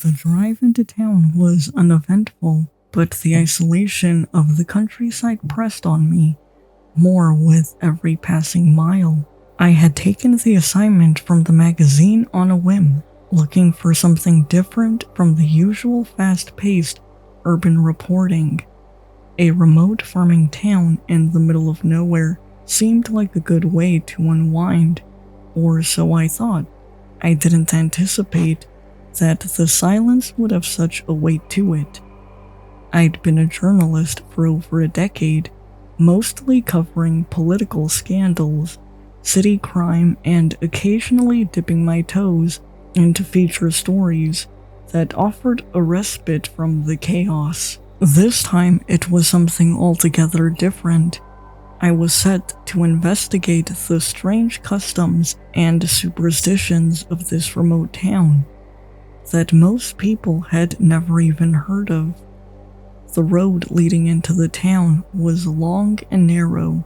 The drive into town was uneventful, but the isolation of the countryside pressed on me more with every passing mile. I had taken the assignment from the magazine on a whim, looking for something different from the usual fast-paced urban reporting. A remote farming town in the middle of nowhere seemed like a good way to unwind, or so I thought. I didn't anticipate that the silence would have such a weight to it. I'd been a journalist for over a decade, mostly covering political scandals, city crime, and occasionally dipping my toes into feature stories that offered a respite from the chaos. This time it was something altogether different. I was set to investigate the strange customs and superstitions of this remote town that most people had never even heard of. The road leading into the town was long and narrow,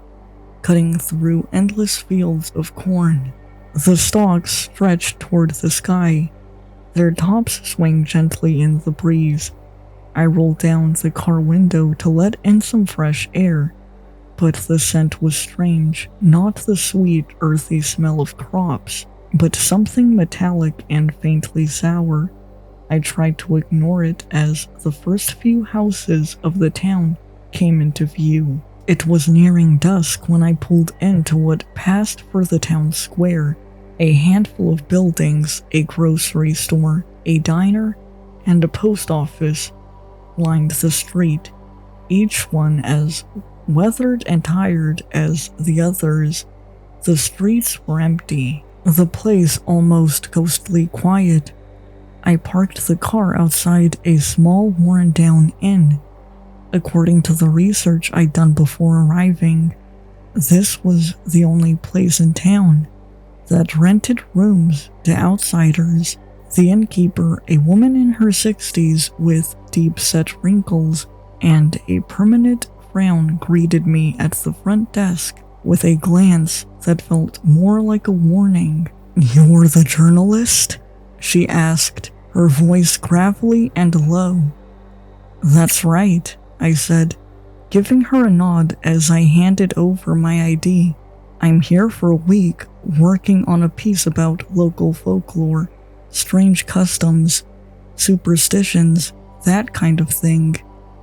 cutting through endless fields of corn. The stalks stretched toward the sky, their tops swaying gently in the breeze. I rolled down the car window to let in some fresh air, but the scent was strange, not the sweet, earthy smell of crops, but something metallic and faintly sour. I tried to ignore it as the first few houses of the town came into view. It was nearing dusk when I pulled into what passed for the town square. A handful of buildings, a grocery store, a diner, and a post office lined the street, each one as weathered and tired as the others. The streets were empty, the place almost ghostly quiet. I parked the car outside a small worn-down inn. According to the research I'd done before arriving, this was the only place in town that rented rooms to outsiders. The innkeeper, a woman in her 60s with deep-set wrinkles and a permanent frown, greeted me at the front desk with a glance that felt more like a warning. "You're the journalist?" she asked, her voice gravelly and low. "That's right," I said, giving her a nod as I handed over my ID. "I'm here for a week, working on a piece about local folklore, strange customs, superstitions, that kind of thing."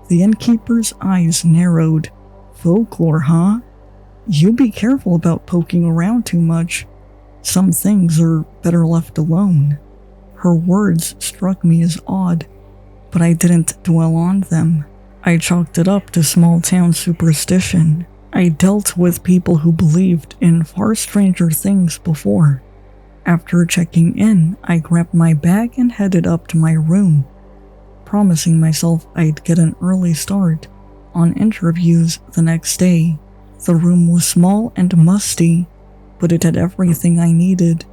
The innkeeper's eyes narrowed. "Folklore, huh? You be careful about poking around too much. Some things are better left alone." Her words struck me as odd, but I didn't dwell on them. I chalked it up to small-town superstition. I dealt with people who believed in far stranger things before. After checking in, I grabbed my bag and headed up to my room, promising myself I'd get an early start on interviews the next day. The room was small and musty, but it had everything I needed.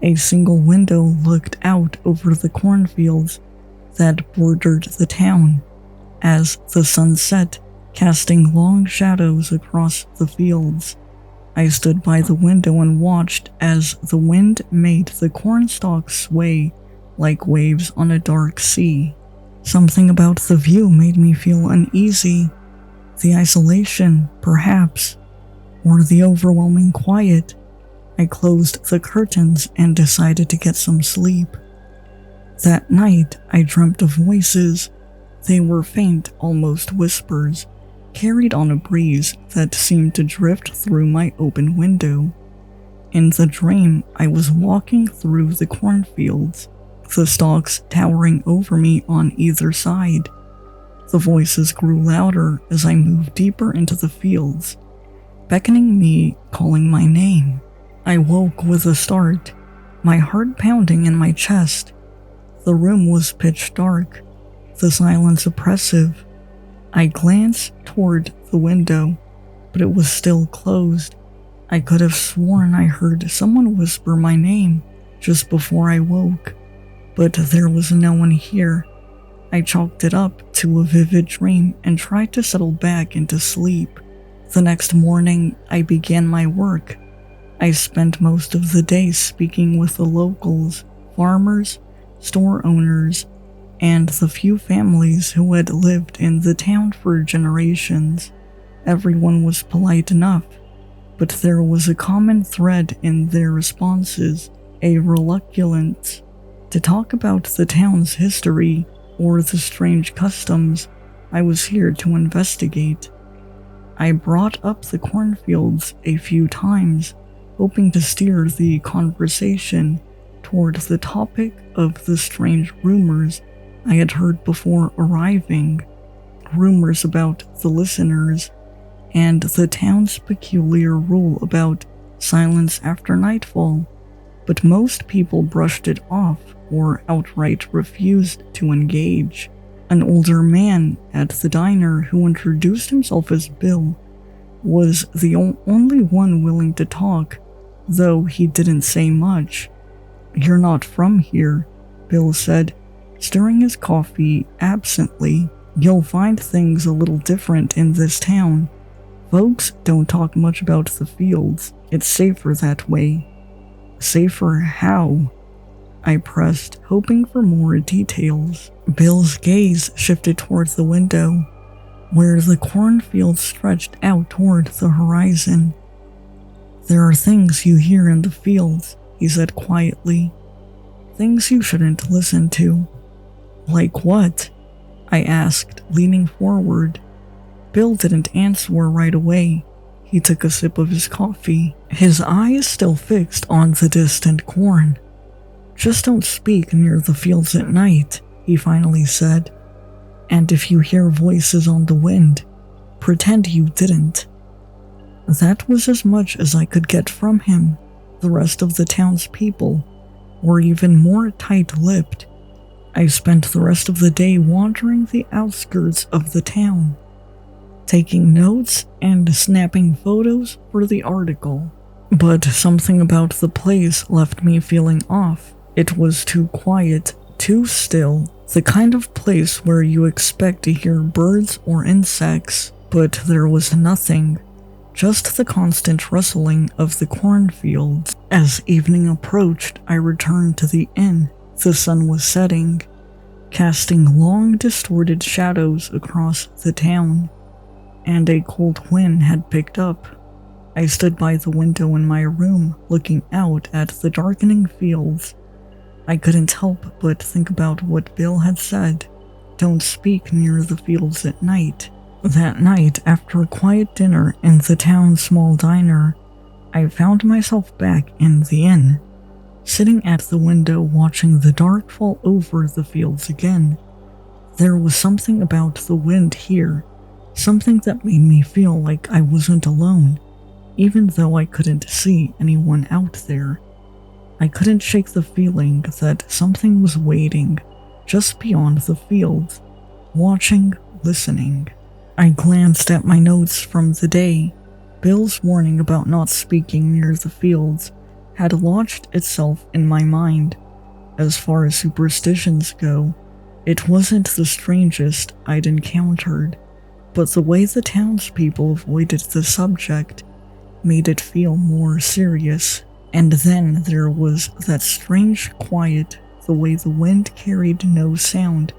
A single window looked out over the cornfields that bordered the town as the sun set, casting long shadows across the fields. I stood by the window and watched as the wind made the cornstalks sway like waves on a dark sea. Something about the view made me feel uneasy. The isolation, perhaps, or the overwhelming quiet. I closed the curtains and decided to get some sleep. That night, I dreamt of voices. They were faint, almost whispers, carried on a breeze that seemed to drift through my open window. In the dream, I was walking through the cornfields, the stalks towering over me on either side. The voices grew louder as I moved deeper into the fields, beckoning me, calling my name. I woke with a start, my heart pounding in my chest. The room was pitch dark, the silence oppressive. I glanced toward the window, but it was still closed. I could have sworn I heard someone whisper my name just before I woke, but there was no one here. I chalked it up to a vivid dream and tried to settle back into sleep. The next morning, I began my work. I spent most of the day speaking with the locals, farmers, store owners, and the few families who had lived in the town for generations. Everyone was polite enough, but there was a common thread in their responses, a reluctance to talk about the town's history or the strange customs I was here to investigate. I brought up the cornfields a few times, hoping to steer the conversation toward the topic of the strange rumors I had heard before arriving, rumors about the listeners, and the town's peculiar rule about silence after nightfall, but most people brushed it off or outright refused to engage. An older man at the diner who introduced himself as Bill was the only one willing to talk, though he didn't say much. "You're not from here," Bill said, stirring his coffee absently. "You'll find things a little different in this town. Folks don't talk much about the fields. It's safer that way." "Safer how?" I pressed, hoping for more details. Bill's gaze shifted toward the window, where the cornfield stretched out toward the horizon. "There are things you hear in the fields," he said quietly. "Things you shouldn't listen to." "Like what?" I asked, leaning forward. Bill didn't answer right away. He took a sip of his coffee, his eyes still fixed on the distant corn. "Just don't speak near the fields at night," he finally said. "And if you hear voices on the wind, pretend you didn't." That was as much as I could get from him. The rest of the townspeople were even more tight-lipped. I spent the rest of the day wandering the outskirts of the town, taking notes and snapping photos for the article. But something about the place left me feeling off. It was too quiet, too still, the kind of place where you expect to hear birds or insects, but there was nothing, just the constant rustling of the cornfields. As evening approached, I returned to the inn. The sun was setting, casting long, distorted shadows across the town, and a cold wind had picked up. I stood by the window in my room, looking out at the darkening fields. I couldn't help but think about what Bill had said. Don't speak near the fields at night. That night, after a quiet dinner in the town's small diner, I found myself back in the inn, sitting at the window watching the dark fall over the fields again. There was something about the wind here, something that made me feel like I wasn't alone, even though I couldn't see anyone out there. I couldn't shake the feeling that something was waiting just beyond the fields, watching, listening. I glanced at my notes from the day. Bill's warning about not speaking near the fields had lodged itself in my mind. As far as superstitions go, it wasn't the strangest I'd encountered, but the way the townspeople avoided the subject made it feel more serious. And then there was that strange quiet, the way the wind carried no sound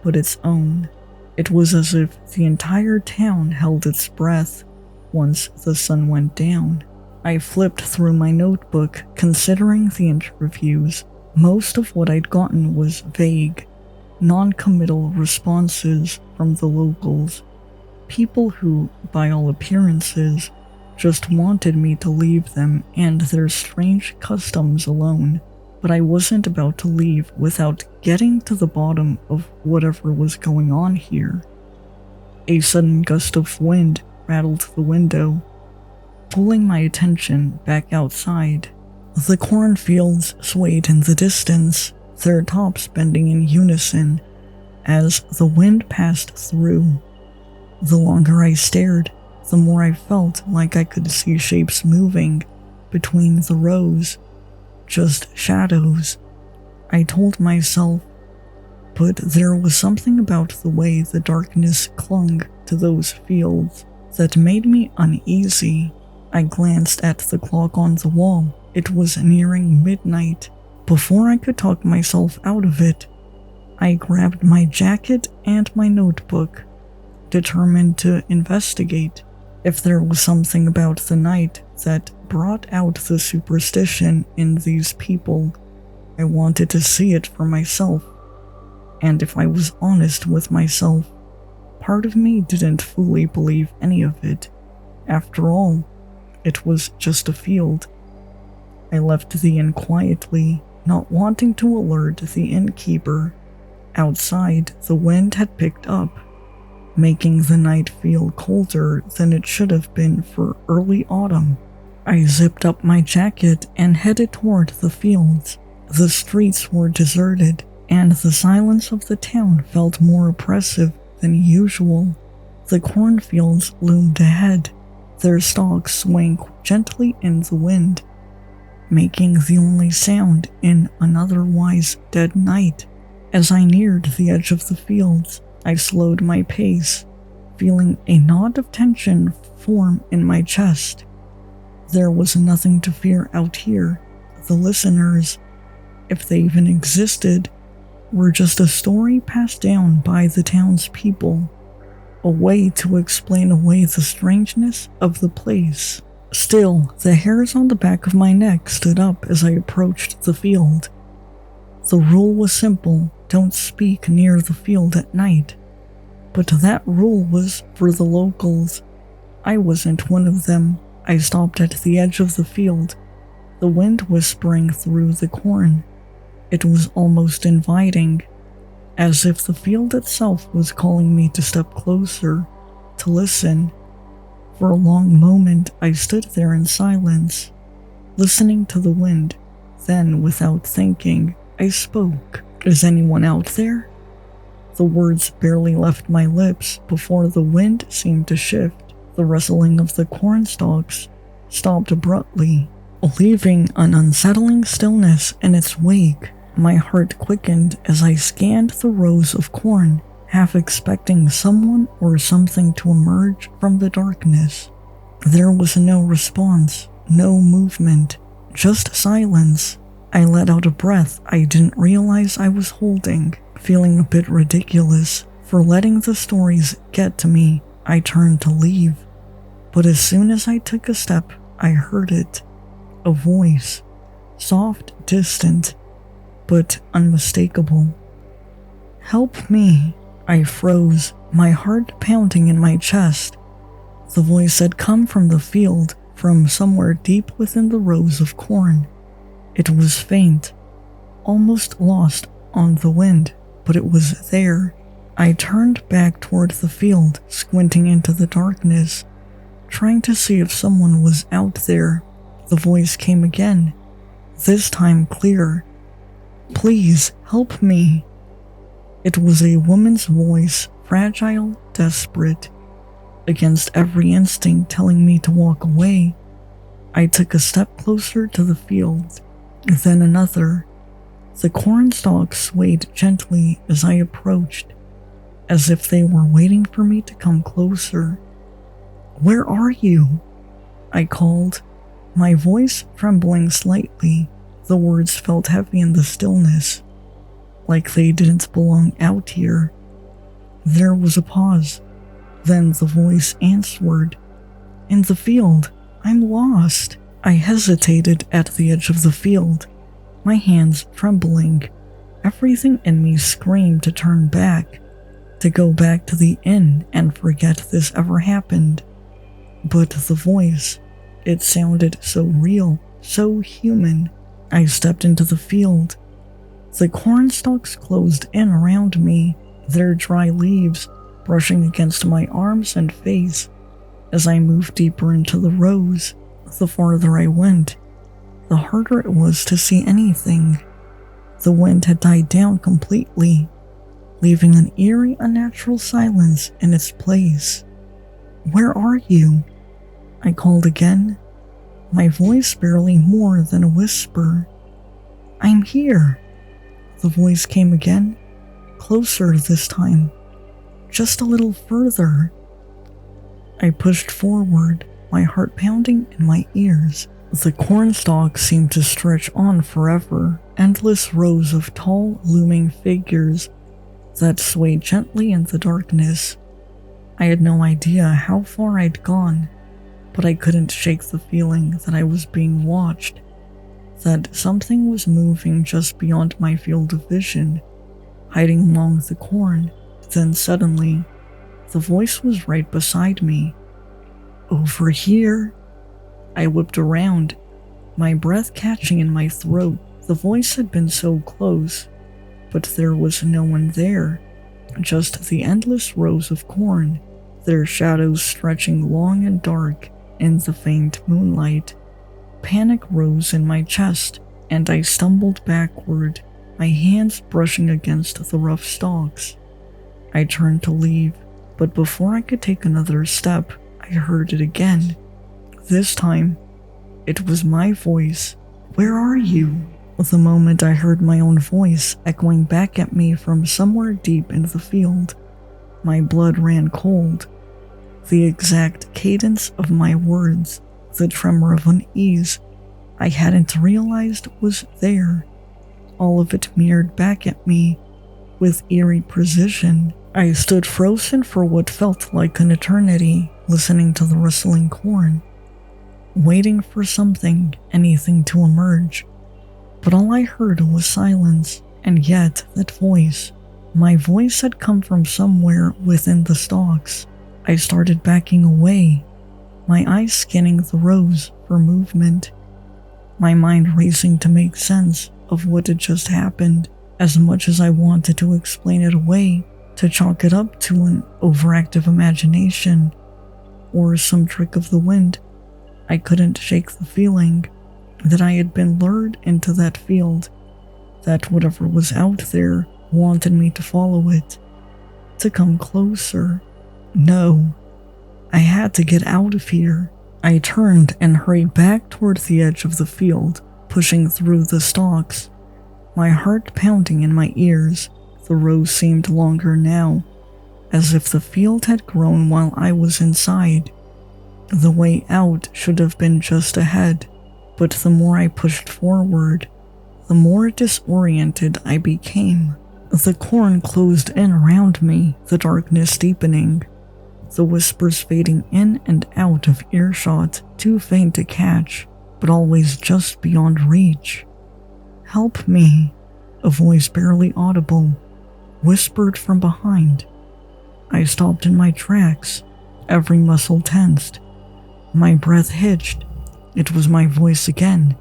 but its own. It was as if the entire town held its breath once the sun went down. I flipped through my notebook, considering the interviews. Most of what I'd gotten was vague, non-committal responses from the locals. People who, by all appearances, just wanted me to leave them and their strange customs alone, but I wasn't about to leave without getting to the bottom of whatever was going on here. A sudden gust of wind rattled the window, pulling my attention back outside. The cornfields swayed in the distance, their tops bending in unison as the wind passed through. The longer I stared, the more I felt like I could see shapes moving between the rows, just shadows. I told myself, but there was something about the way the darkness clung to those fields that made me uneasy. I glanced at the clock on the wall. It was nearing midnight. Before I could talk myself out of it, I grabbed my jacket and my notebook, determined to investigate. If there was something about the night that brought out the superstition in these people, I wanted to see it for myself. And if I was honest with myself, part of me didn't fully believe any of it. After all, it was just a field. I left the inn quietly, not wanting to alert the innkeeper. Outside, the wind had picked up, making the night feel colder than it should have been for early autumn. I zipped up my jacket and headed toward the fields. The streets were deserted, and the silence of the town felt more oppressive than usual. The cornfields loomed ahead, their stalks swaying gently in the wind, making the only sound in an otherwise dead night. As I neared the edge of the fields, I slowed my pace, feeling a knot of tension form in my chest. There was nothing to fear out here. The listeners, if they even existed, were just a story passed down by the townspeople, a way to explain away the strangeness of the place. Still, the hairs on the back of my neck stood up as I approached the field. The rule was simple: don't speak near the field at night. But that rule was for the locals. I wasn't one of them. I stopped at the edge of the field, the wind whispering through the corn. It was almost inviting, as if the field itself was calling me to step closer, to listen. For a long moment, I stood there in silence, listening to the wind. Then, without thinking, I spoke. "Is anyone out there?" The words barely left my lips before the wind seemed to shift. The rustling of the corn stalks stopped abruptly, leaving an unsettling stillness in its wake. My heart quickened as I scanned the rows of corn, half expecting someone or something to emerge from the darkness. There was no response, no movement, just silence. I let out a breath I didn't realize I was holding, feeling a bit ridiculous for letting the stories get to me. I turned to leave, but as soon as I took a step, I heard it. A voice, soft, distant, but unmistakable. "Help me." I froze, my heart pounding in my chest. The voice had come from the field, from somewhere deep within the rows of corn. It was faint, almost lost on the wind, but it was there. I turned back toward the field, squinting into the darkness, trying to see if someone was out there. The voice came again, this time clear. "Please, help me." It was a woman's voice, fragile, desperate, against every instinct telling me to walk away. I took a step closer to the field, then another. The corn stalks swayed gently as I approached, as if they were waiting for me to come closer. "Where are you?" I called, my voice trembling slightly. The words felt heavy in the stillness, like they didn't belong out here. There was a pause. Then the voice answered, "In the field. I'm lost." I hesitated at the edge of the field, my hands trembling. Everything in me screamed to turn back, to go back to the inn and forget this ever happened. But the voice, it sounded so real, so human. I stepped into the field. The corn stalks closed in around me, their dry leaves brushing against my arms and face. As I moved deeper into the rows, the farther I went, the harder it was to see anything. The wind had died down completely, leaving an eerie, unnatural silence in its place. "Where are you?" I called again, my voice barely more than a whisper. "I'm here." The voice came again, closer this time, just a little further. I pushed forward, my heart pounding in my ears. The cornstalk seemed to stretch on forever, endless rows of tall, looming figures that swayed gently in the darkness. I had no idea how far I'd gone, but I couldn't shake the feeling that I was being watched, that something was moving just beyond my field of vision, hiding among the corn. Then suddenly, the voice was right beside me. "Over here!" I whipped around, my breath catching in my throat. The voice had been so close, but there was no one there, just the endless rows of corn, their shadows stretching long and dark in the faint moonlight. Panic rose in my chest, and I stumbled backward, my hands brushing against the rough stalks. I turned to leave, but before I could take another step, I heard it again. This time, it was my voice. "Where are you?" The moment I heard my own voice echoing back at me from somewhere deep in the field, my blood ran cold. The exact cadence of my words, the tremor of unease I hadn't realized was there, all of it mirrored back at me with eerie precision. I stood frozen for what felt like an eternity, listening to the rustling corn, waiting for something, anything to emerge. But all I heard was silence, and yet that voice. My voice had come from somewhere within the stalks. I started backing away, my eyes scanning the rows for movement, my mind racing to make sense of what had just happened. As much as I wanted to explain it away, to chalk it up to an overactive imagination or some trick of the wind, I couldn't shake the feeling that I had been lured into that field, that whatever was out there wanted me to follow it, to come closer. No, I had to get out of here. I turned and hurried back toward the edge of the field, pushing through the stalks, my heart pounding in my ears. The rows seemed longer now, as if the field had grown while I was inside. The way out should have been just ahead, but the more I pushed forward, the more disoriented I became. The corn closed in around me, the darkness deepening, the whispers fading in and out of earshot, too faint to catch, but always just beyond reach. "Help me," a voice barely audible whispered from behind. I stopped in my tracks, every muscle tensed, my breath hitched. It was my voice again.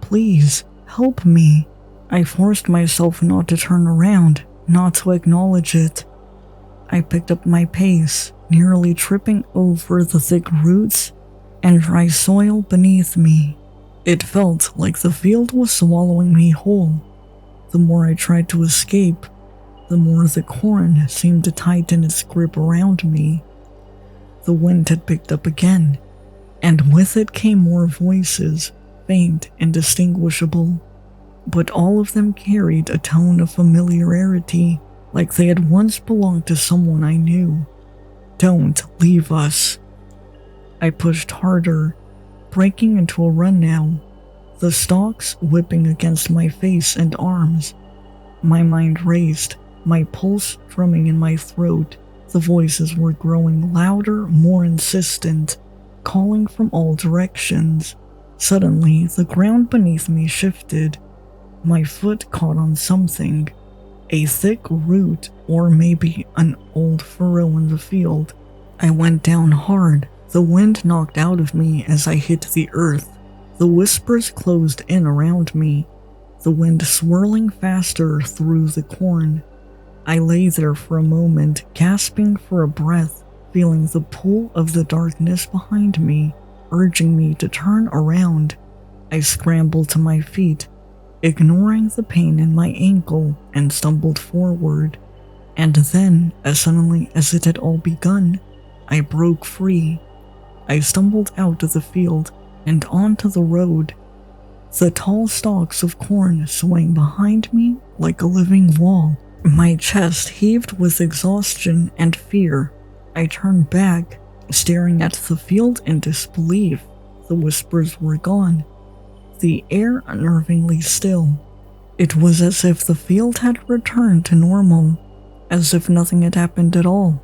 "Please, help me." I forced myself not to turn around, not to acknowledge it. I picked up my pace, nearly tripping over the thick roots and dry soil beneath me. It felt like the field was swallowing me whole. The more I tried to escape, the more the corn seemed to tighten its grip around me. The wind had picked up again, and with it came more voices, faint, indistinguishable, but all of them carried a tone of familiarity, like they had once belonged to someone I knew. "Don't leave us." I pushed harder, breaking into a run now, the stalks whipping against my face and arms. My mind raced, my pulse drumming in my throat. The voices were growing louder, more insistent, calling from all directions. Suddenly, the ground beneath me shifted. My foot caught on something, a thick root or maybe an old furrow in the field. I went down hard, the wind knocked out of me as I hit the earth. The whispers closed in around me, the wind swirling faster through the corn. I lay there for a moment, gasping for a breath, feeling the pull of the darkness behind me, urging me to turn around. I scrambled to my feet, ignoring the pain in my ankle, and stumbled forward. And then, as suddenly as it had all begun, I broke free. I stumbled out of the field and onto the road, the tall stalks of corn swaying behind me like a living wall. My chest heaved with exhaustion and fear. I turned back, staring at the field in disbelief. The whispers were gone, the air unnervingly still. It was as if the field had returned to normal, as if nothing had happened at all.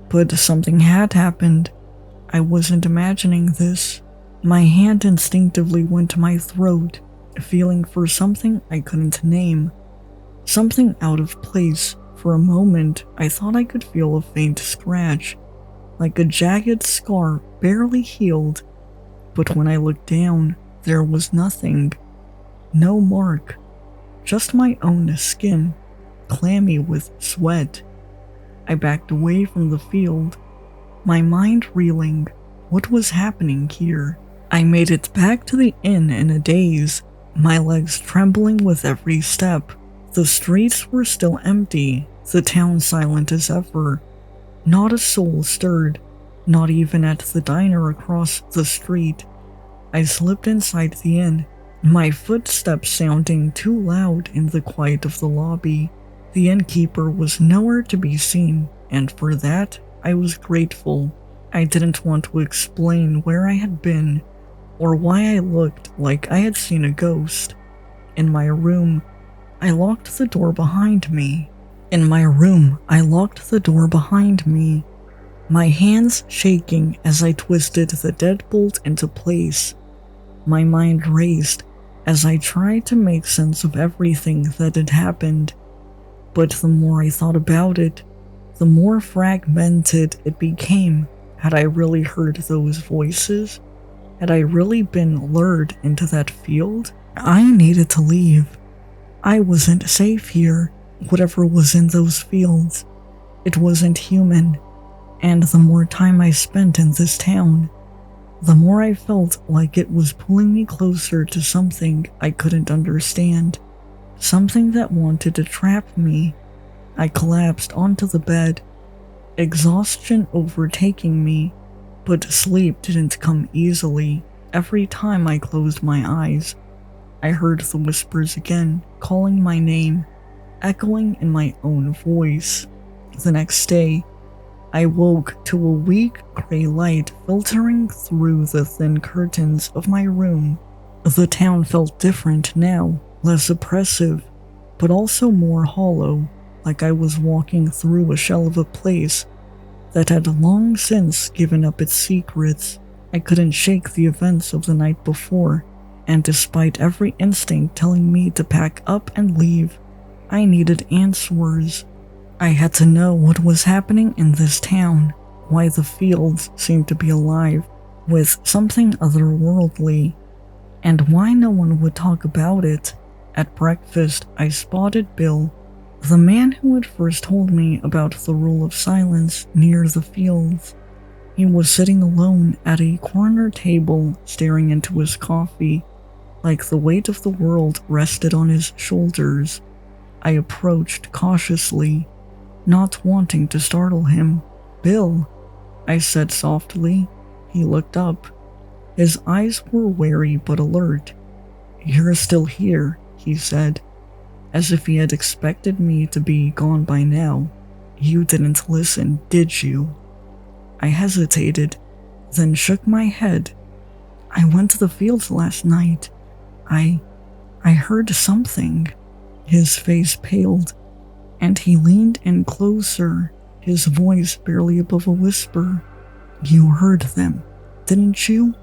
But something had happened. I wasn't imagining this. My hand instinctively went to my throat, feeling for something I couldn't name. Something out of place. For a moment, I thought I could feel a faint scratch, like a jagged scar barely healed. But when I looked down, there was nothing. No mark. Just my own skin, clammy with sweat. I backed away from the field, my mind reeling. What was happening here? I made it back to the inn in a daze, my legs trembling with every step. The streets were still empty, the town silent as ever. Not a soul stirred, not even at the diner across the street. I slipped inside the inn, my footsteps sounding too loud in the quiet of the lobby. The innkeeper was nowhere to be seen, and for that, I was grateful. I didn't want to explain where I had been, or why I looked like I had seen a ghost. In my room, I locked the door behind me. My hands shaking as I twisted the deadbolt into place. My mind raced as I tried to make sense of everything that had happened. But the more I thought about it, the more fragmented it became. Had I really heard those voices? Had I really been lured into that field? I needed to leave. I wasn't safe here. Whatever was in those fields, it wasn't human. And the more time I spent in this town, the more I felt like it was pulling me closer to something I couldn't understand. Something that wanted to trap me. I collapsed onto the bed, exhaustion overtaking me, but sleep didn't come easily. Every time I closed my eyes, I heard the whispers again, calling my name, echoing in my own voice. The next day, I woke to a weak gray light filtering through the thin curtains of my room. The town felt different now, less oppressive, but also more hollow, like I was walking through a shell of a place that had long since given up its secrets. I couldn't shake the events of the night before, and despite every instinct telling me to pack up and leave, I needed answers. I had to know what was happening in this town, why the fields seemed to be alive with something otherworldly, and why no one would talk about it. At breakfast, I spotted Bill, the man who had first told me about the rule of silence near the fields. He was sitting alone at a corner table, staring into his coffee, like the weight of the world rested on his shoulders. I approached cautiously, not wanting to startle him. "Bill," I said softly. He looked up. His eyes were wary but alert. "You're still here," he said, as if he had expected me to be gone by now. "You didn't listen, did you?" I hesitated, then shook my head. "I went to the fields last night. I heard something." His face paled, and he leaned in closer, his voice barely above a whisper. "You heard them, didn't you?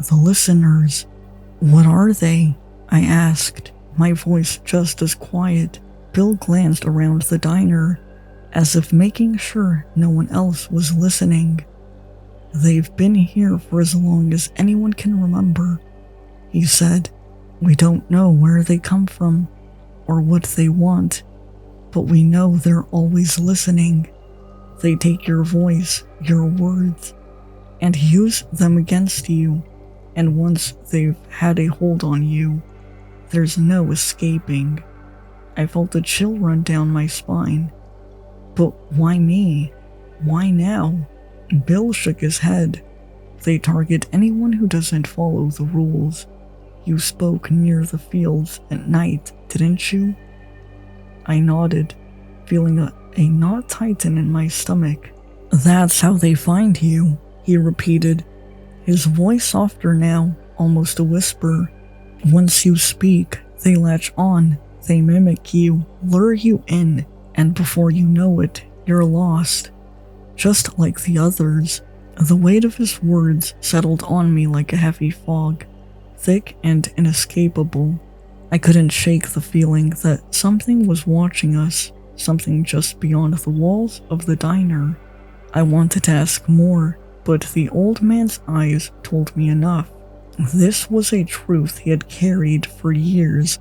The listeners. What are they?" I asked, my voice just as quiet. Bill glanced around the diner, as if making sure no one else was listening. "They've been here for as long as anyone can remember," he said. "We don't know where they come from, or what they want, but we know they're always listening. They take your voice, your words, and use them against you, and once they've had a hold on you, there's no escaping." I felt a chill run down my spine. "But why me? Why now?" Bill shook his head. "They target anyone who doesn't follow the rules. You spoke near the fields at night, didn't you?" I nodded, feeling a knot tighten in my stomach. "That's how they find you," he repeated, his voice softer now, almost a whisper. "Once you speak, they latch on, they mimic you, lure you in, and before you know it, you're lost. Just like the others. The weight of his words settled on me like a heavy fog, thick and inescapable. I couldn't shake the feeling that something was watching us, something just beyond the walls of the diner. I wanted to ask more, but the old man's eyes told me enough. This was a truth he had carried for years,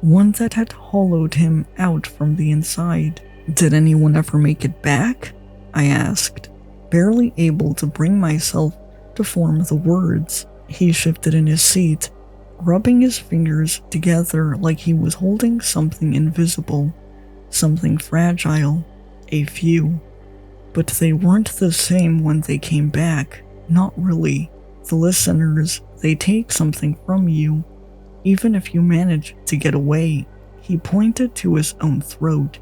one that had hollowed him out from the inside. Did anyone ever make it back? I asked, barely able to bring myself to form the words. He shifted in his seat, rubbing his fingers together like he was holding something invisible, something fragile. A few. But they weren't the same when they came back. Not really. The listeners, they take something from you, even if you manage to get away. He pointed to his own throat,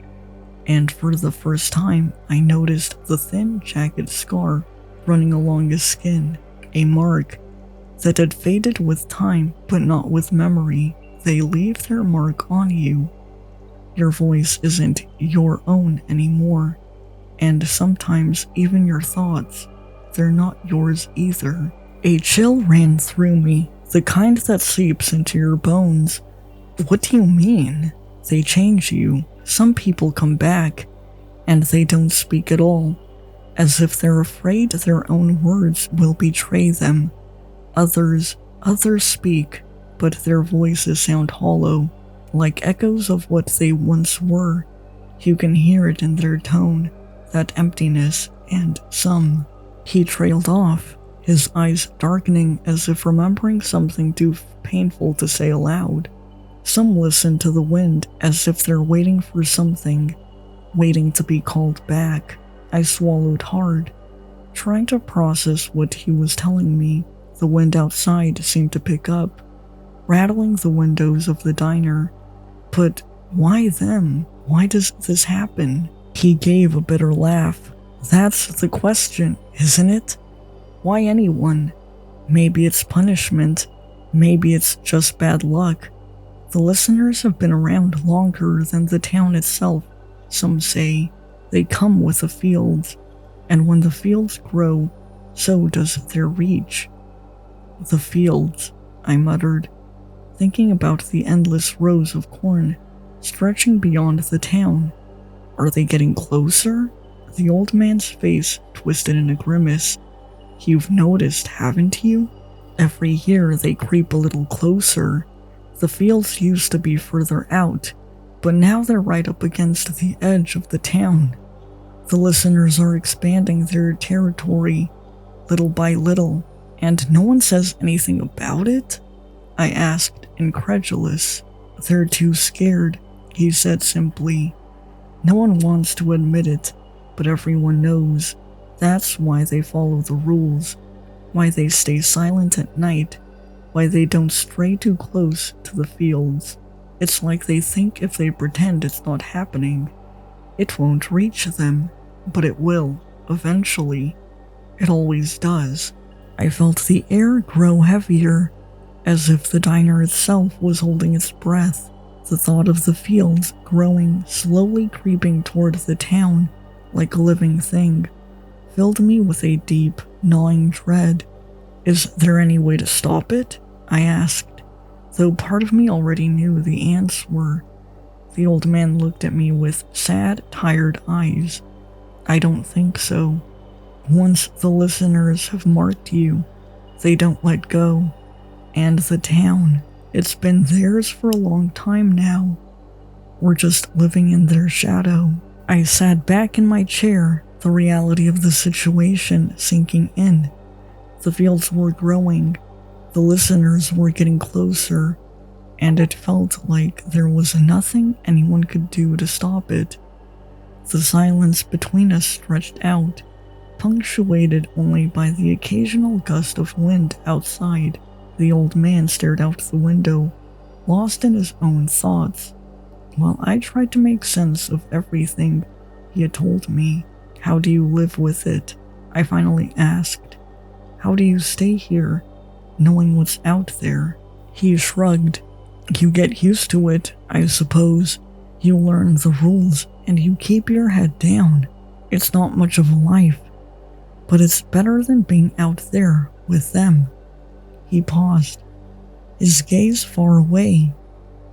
and for the first time, I noticed the thin, jagged scar running along his skin, a mark that had faded with time, but not with memory. They leave their mark on you. Your voice isn't your own anymore, and sometimes even your thoughts, they're not yours either. A chill ran through me, the kind that seeps into your bones. What do you mean? They change you. Some people come back, and they don't speak at all, as if they're afraid their own words will betray them. Others speak, but their voices sound hollow, like echoes of what they once were. You can hear it in their tone, that emptiness, and some. He trailed off, his eyes darkening as if remembering something too painful to say aloud. Some listen to the wind as if they're waiting for something, waiting to be called back. I swallowed hard, trying to process what he was telling me. The wind outside seemed to pick up, rattling the windows of the diner. But why them? Why does this happen? He gave a bitter laugh. That's the question, isn't it? Why anyone? Maybe it's punishment. Maybe it's just bad luck. The listeners have been around longer than the town itself, some say. They come with the fields, and when the fields grow, so does their reach. The fields, I muttered, thinking about the endless rows of corn stretching beyond the town. Are they getting closer? The old man's face twisted in a grimace. You've noticed, haven't you? Every year they creep a little closer. The fields used to be further out, but now they're right up against the edge of the town. The listeners are expanding their territory, little by little, and no one says anything about it? I asked, incredulous. They're too scared, he said simply. No one wants to admit it, but everyone knows. That's why they follow the rules, why they stay silent at night, why they don't stray too close to the fields. It's like they think if they pretend it's not happening, it won't reach them, but it will, eventually. It always does. I felt the air grow heavier, as if the diner itself was holding its breath. The thought of the fields growing, slowly creeping toward the town, like a living thing, filled me with a deep, gnawing dread. Is there any way to stop it? I asked, though part of me already knew the answer. The old man looked at me with sad, tired eyes. I don't think so. Once the listeners have marked you, they don't let go. And the town, it's been theirs for a long time now. We're just living in their shadow. I sat back in my chair, the reality of the situation sinking in. The fields were growing, the listeners were getting closer, and it felt like there was nothing anyone could do to stop it. The silence between us stretched out, punctuated only by the occasional gust of wind outside. The old man stared out the window, lost in his own thoughts, while I tried to make sense of everything he had told me. How do you live with it? I finally asked. How do you stay here, knowing what's out there? He shrugged. You get used to it, I suppose. You learn the rules and you keep your head down. It's not much of a life, but it's better than being out there with them." He paused, his gaze far away.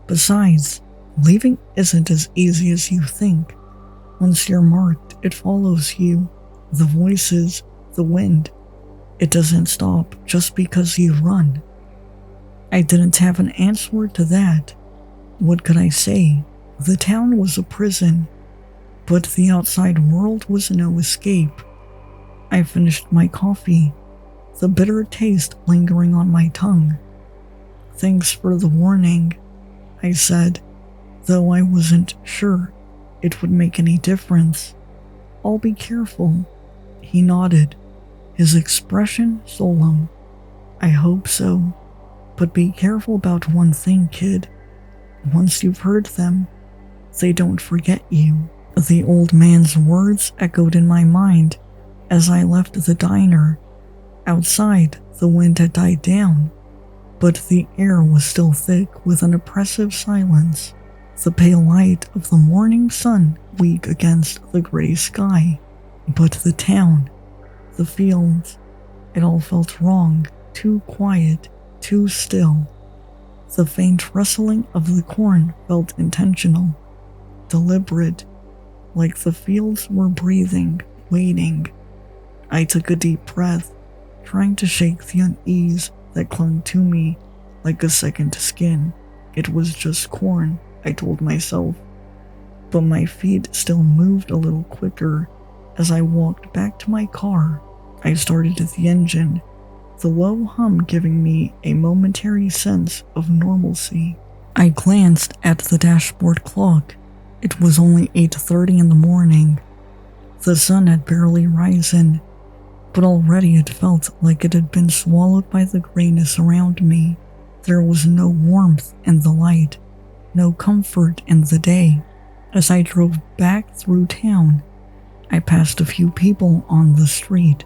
"Besides, leaving isn't as easy as you think. Once you're marked, it follows you. The voices, the wind. It doesn't stop just because you run." I didn't have an answer to that. What could I say? The town was a prison, but the outside world was no escape. I finished my coffee, the bitter taste lingering on my tongue. "Thanks for the warning," I said, though I wasn't sure it would make any difference. "I'll be careful." He nodded, his expression solemn. "I hope so. But be careful about one thing, kid. Once you've heard them, they don't forget you." The old man's words echoed in my mind as I left the diner. Outside, the wind had died down, but the air was still thick with an oppressive silence, the pale light of the morning sun weak against the gray sky. But the town, the fields, it all felt wrong, too quiet, too still. The faint rustling of the corn felt intentional, deliberate, like the fields were breathing, waiting. I took a deep breath, trying to shake the unease that clung to me like a second skin. It was just corn, I told myself, but my feet still moved a little quicker as I walked back to my car. I started the engine, the low hum giving me a momentary sense of normalcy. I glanced at the dashboard clock. It was only 8:30 in the morning. The sun had barely risen, but already it felt like it had been swallowed by the grayness around me. There was no warmth in the light, no comfort in the day. As I drove back through town, I passed a few people on the street,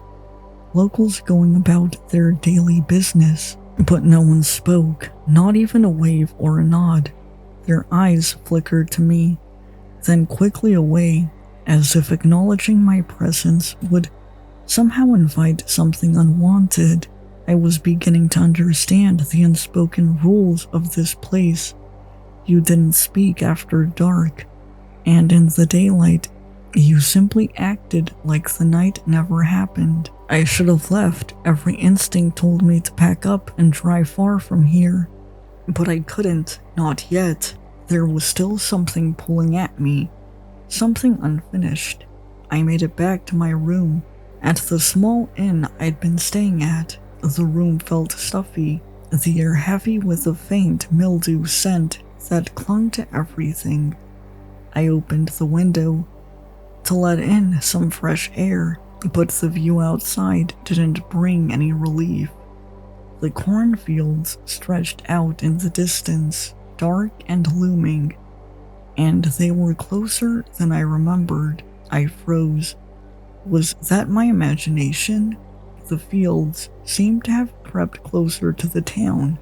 locals going about their daily business, but no one spoke, not even a wave or a nod. Their eyes flickered to me, then quickly away, as if acknowledging my presence would somehow invite something unwanted. I was beginning to understand the unspoken rules of this place. You didn't speak after dark, and in the daylight, you simply acted like the night never happened. I should have left. Every instinct told me to pack up and drive far from here. But I couldn't, not yet. There was still something pulling at me, something unfinished. I made it back to my room, at the small inn I'd been staying at. The room felt stuffy, the air heavy with a faint mildew scent that clung to everything. I opened the window to let in some fresh air, but the view outside didn't bring any relief. The cornfields stretched out in the distance, dark and looming, and they were closer than I remembered. I froze. Was that my imagination? The fields seemed to have crept closer to the town,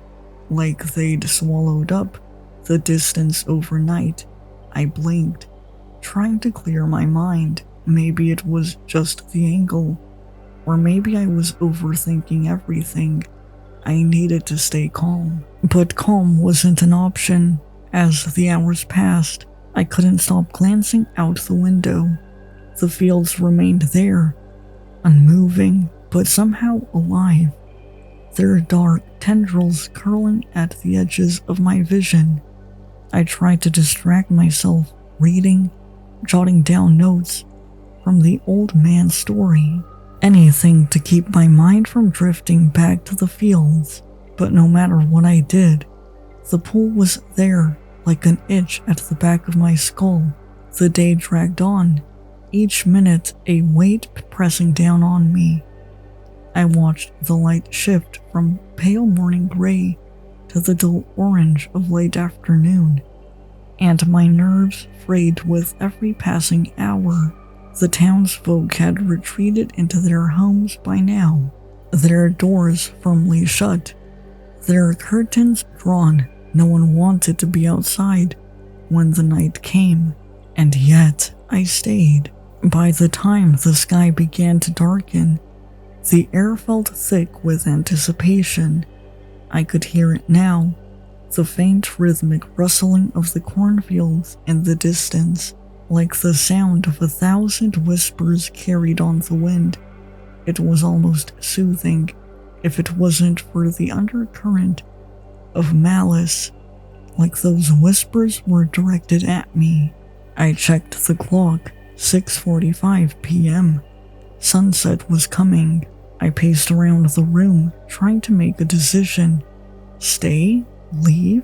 like they'd swallowed up the distance overnight. I blinked, trying to clear my mind. Maybe it was just the angle, or maybe I was overthinking everything. I needed to stay calm, but calm wasn't an option. As the hours passed, I couldn't stop glancing out the window. The fields remained there, unmoving, but somehow alive, their dark tendrils curling at the edges of my vision. I tried to distract myself, reading, jotting down notes from the old man's story, anything to keep my mind from drifting back to the fields. But no matter what I did, the pool was there, like an itch at the back of my skull. The day dragged on, each minute a weight pressing down on me. I watched the light shift from pale morning gray to the dull orange of late afternoon, and my nerves frayed with every passing hour. The townsfolk had retreated into their homes by now, their doors firmly shut, their curtains drawn. No one wanted to be outside, when the night came, and yet I stayed. By the time the sky began to darken, the air felt thick with anticipation. I could hear it now, the faint rhythmic rustling of the cornfields in the distance, like the sound of 1,000 whispers carried on the wind. It was almost soothing, if it wasn't for the undercurrent of malice, like those whispers were directed at me. I checked the clock, 6:45 p.m. Sunset was coming. I paced around the room, trying to make a decision. Stay? Leave?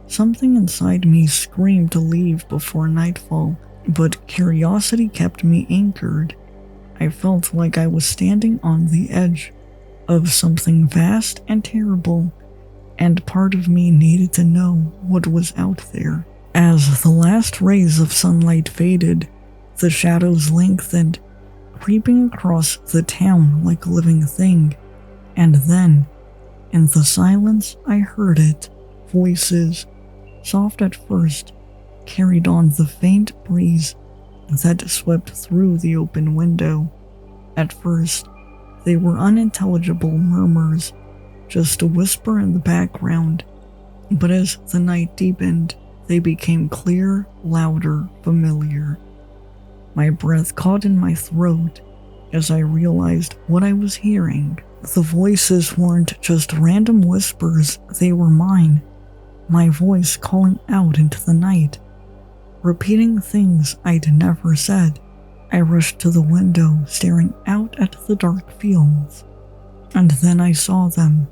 Something inside me screamed to leave before nightfall, but curiosity kept me anchored. I felt like I was standing on the edge of something vast and terrible, and part of me needed to know what was out there. As the last rays of sunlight faded, the shadows lengthened, creeping across the town like a living thing. And then, in the silence, I heard it. Voices, soft at first, carried on the faint breeze that swept through the open window. At first, they were unintelligible murmurs, just a whisper in the background. But as the night deepened, they became clear, louder, familiar. My breath caught in my throat as I realized what I was hearing. The voices weren't just random whispers, they were mine. My voice calling out into the night, repeating things I'd never said. I rushed to the window, staring out at the dark fields. And then I saw them.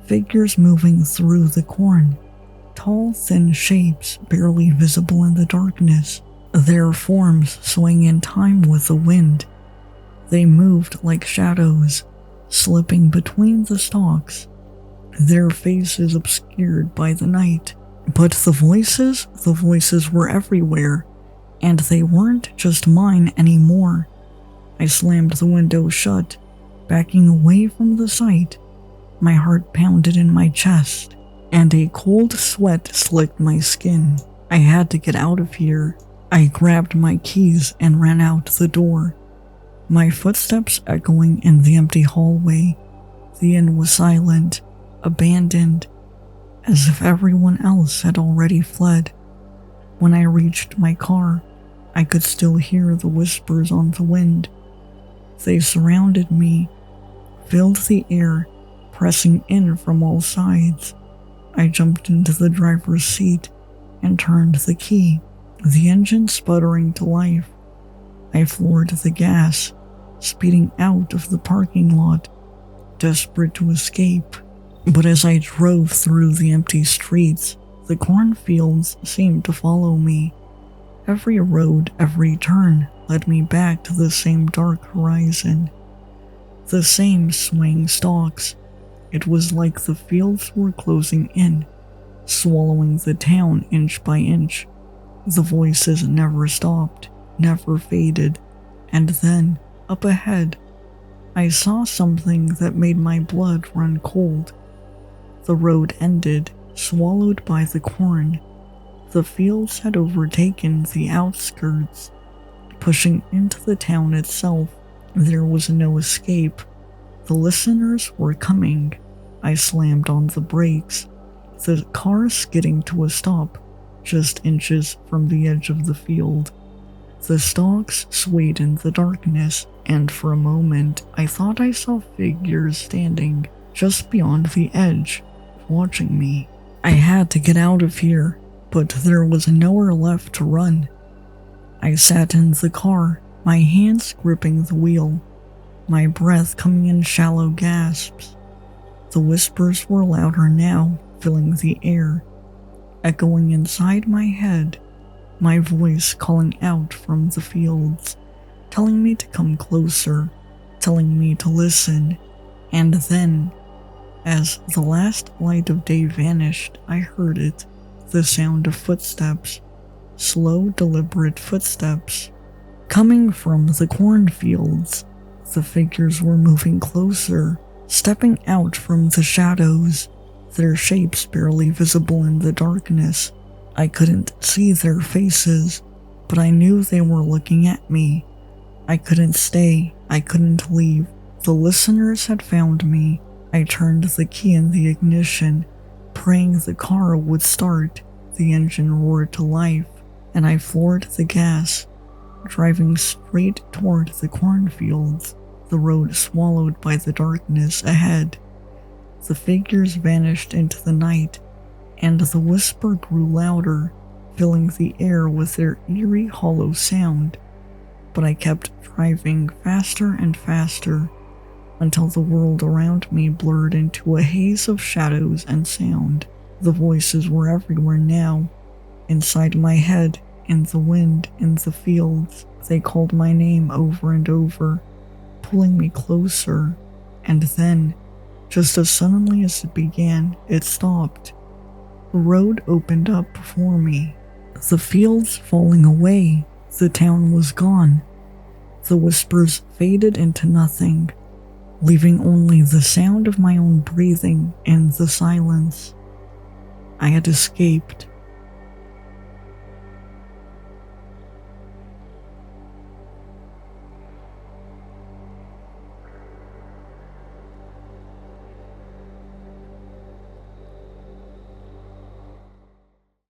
Figures moving through the corn. Tall, thin shapes barely visible in the darkness. Their forms swaying in time with the wind. They moved like shadows, slipping between the stalks, their faces obscured by the night. But the voices were everywhere, and they weren't just mine anymore. I slammed the window shut, backing away from the sight. My heart pounded in my chest, and a cold sweat slicked my skin. I had to get out of here. I grabbed my keys and ran out the door, my footsteps echoing in the empty hallway. The inn was silent, abandoned, as if everyone else had already fled. When I reached my car, I could still hear the whispers on the wind. They surrounded me, filled the air, pressing in from all sides. I jumped into the driver's seat and turned the key, the engine sputtering to life. I floored the gas, speeding out of the parking lot, desperate to escape. But as I drove through the empty streets, the cornfields seemed to follow me. Every road, every turn led me back to the same dark horizon, the same swaying stalks. It was like the fields were closing in, swallowing the town inch by inch. The voices never stopped, never faded, and then, up ahead, I saw something that made my blood run cold. The road ended, swallowed by the corn. The fields had overtaken the outskirts, pushing into the town itself. There was no escape. The listeners were coming. I slammed on the brakes, the car skidding to a stop, just inches from the edge of the field. The stalks swayed in the darkness, and for a moment I thought I saw figures standing just beyond the edge, watching me. I had to get out of here, but there was nowhere left to run. I sat in the car, my hands gripping the wheel, my breath coming in shallow gasps. The whispers were louder now, filling the air, echoing inside my head, my voice calling out from the fields, telling me to come closer, telling me to listen. And then, as the last light of day vanished, I heard it, the sound of footsteps, slow, deliberate footsteps, coming from the cornfields. The figures were moving closer, stepping out from the shadows, their shapes barely visible in the darkness. I couldn't see their faces, but I knew they were looking at me. I couldn't stay. I couldn't leave. The listeners had found me. I turned the key in the ignition, praying the car would start. The engine roared to life, and I floored the gas, driving straight toward the cornfields, the road swallowed by the darkness ahead. The figures vanished into the night, and the whisper grew louder, filling the air with their eerie, hollow sound. But I kept driving faster and faster, until the world around me blurred into a haze of shadows and sound. The voices were everywhere now, inside my head, in the wind, in the fields. They called my name over and over, pulling me closer, and then, just as suddenly as it began, it stopped. The road opened up before me, the fields falling away, the town was gone. The whispers faded into nothing, leaving only the sound of my own breathing in the silence. I had escaped.